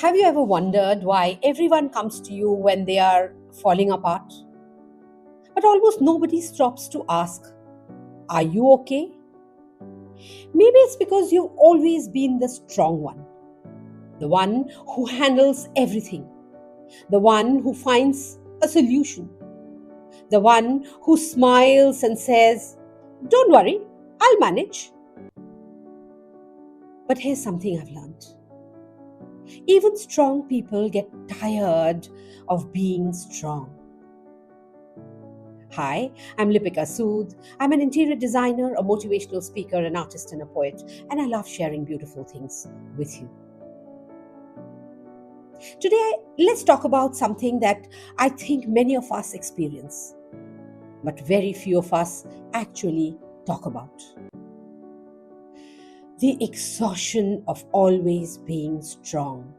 Have you ever wondered why everyone comes to you when they are falling apart? But almost nobody stops to ask, are you okay? Maybe it's because you've always been the strong one, the one who handles everything, the one who finds a solution, the one who smiles and says, don't worry, I'll manage. But here's something I've learned. Even strong people get tired of being strong. Hi, I'm Lipika Sud. I'm an interior designer, a motivational speaker, an artist, and a poet, and I love sharing beautiful things with you. Today, let's talk about something that I think many of us experience, but very few of us actually talk about. The exhaustion of always being strong.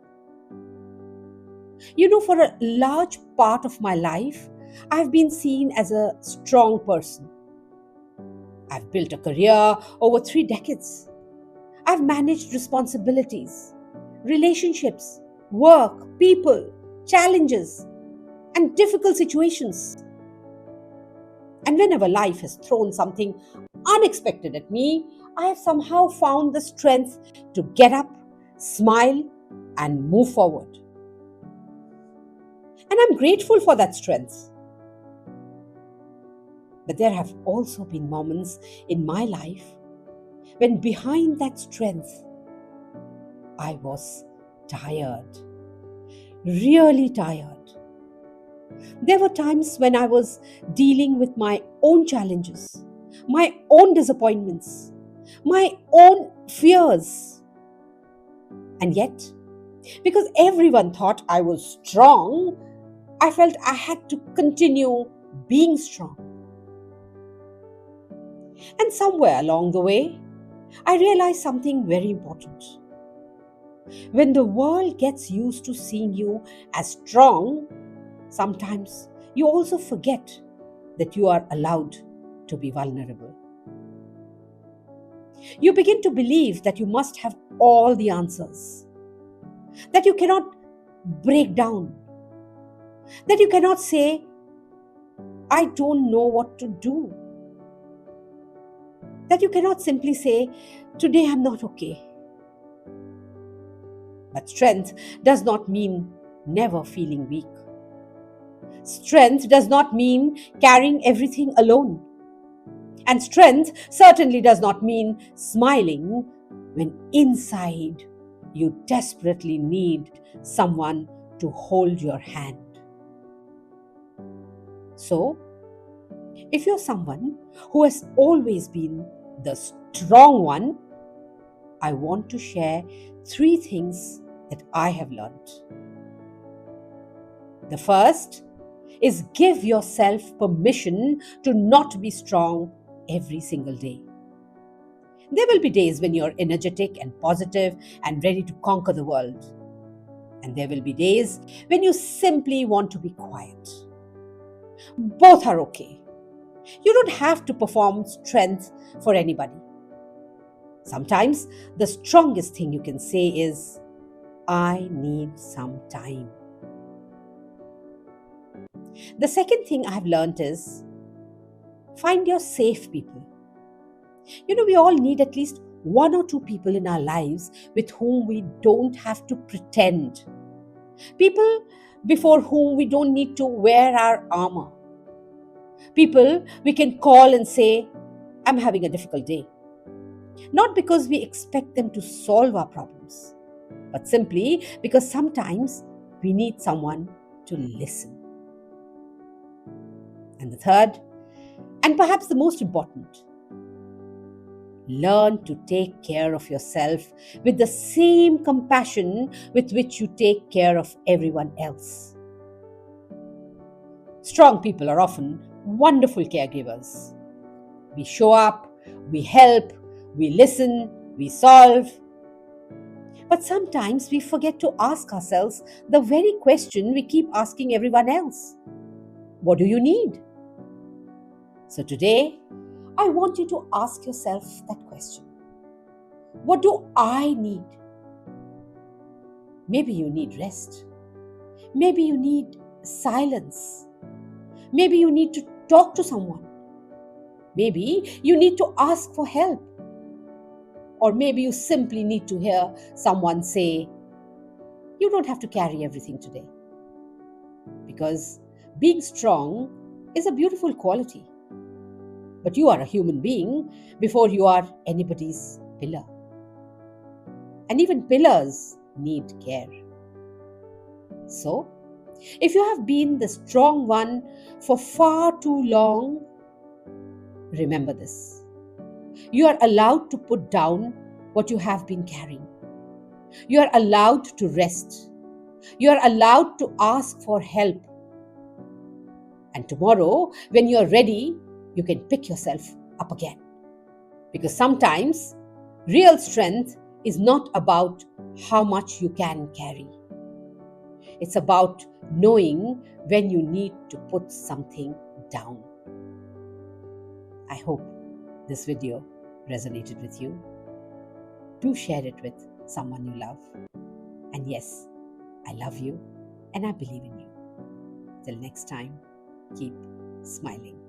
For a large part of my life, I've been seen as a strong person. I've built a career over 3 decades. I've managed responsibilities, relationships, work, people, challenges, and difficult situations. And whenever life has thrown something unexpected at me, I have somehow found the strength to get up, smile, and move forward. And I'm grateful for that strength. But there have also been moments in my life when behind that strength, I was tired, really tired. There were times when I was dealing with my own challenges, my own disappointments, my own fears. And yet, because everyone thought I was strong, I felt I had to continue being strong. And somewhere along the way, I realized something very important. When the world gets used to seeing you as strong, sometimes you also forget that you are allowed to be vulnerable. You begin to believe that you must have all the answers, that you cannot break down, that you cannot say, I don't know what to do, that you cannot simply say, today I'm not okay. But strength does not mean never feeling weak. Strength does not mean carrying everything alone. And strength certainly does not mean smiling when inside you desperately need someone to hold your hand. So, if you're someone who has always been the strong one, I want to share 3 things that I have learned. The first is give yourself permission to not be strong every single day. There will be days when you're energetic and positive and ready to conquer the world. And there will be days when you simply want to be quiet. Both are okay. You don't have to perform strength for anybody. Sometimes the strongest thing you can say is, I need some time. The second thing I've learned is find your safe people. We all need at least 1 or 2 people in our lives with whom we don't have to pretend. People before whom we don't need to wear our armor. People we can call and say, I'm having a difficult day. Not because we expect them to solve our problems, but simply because sometimes we need someone to listen. And the third, and perhaps the most important, learn to take care of yourself with the same compassion with which you take care of everyone else. Strong people are often wonderful caregivers. We show up, we help, we listen, we solve. But sometimes we forget to ask ourselves the very question we keep asking everyone else. What do you need? So today, I want you to ask yourself that question. What do I need? Maybe you need rest. Maybe you need silence. Maybe you need to talk to someone. Maybe you need to ask for help. Or maybe you simply need to hear someone say, you don't have to carry everything today. Because being strong is a beautiful quality. But you are a human being before you are anybody's pillar. And even pillars need care. So, if you have been the strong one for far too long, remember this. You are allowed to put down what you have been carrying. You are allowed to rest. You are allowed to ask for help. And tomorrow, when you are ready, you can pick yourself up again. Because sometimes real strength is not about how much you can carry. It's about knowing when you need to put something down. I hope this video resonated with you. Do share it with someone you love. And yes, I love you and I believe in you. Till next time, keep smiling.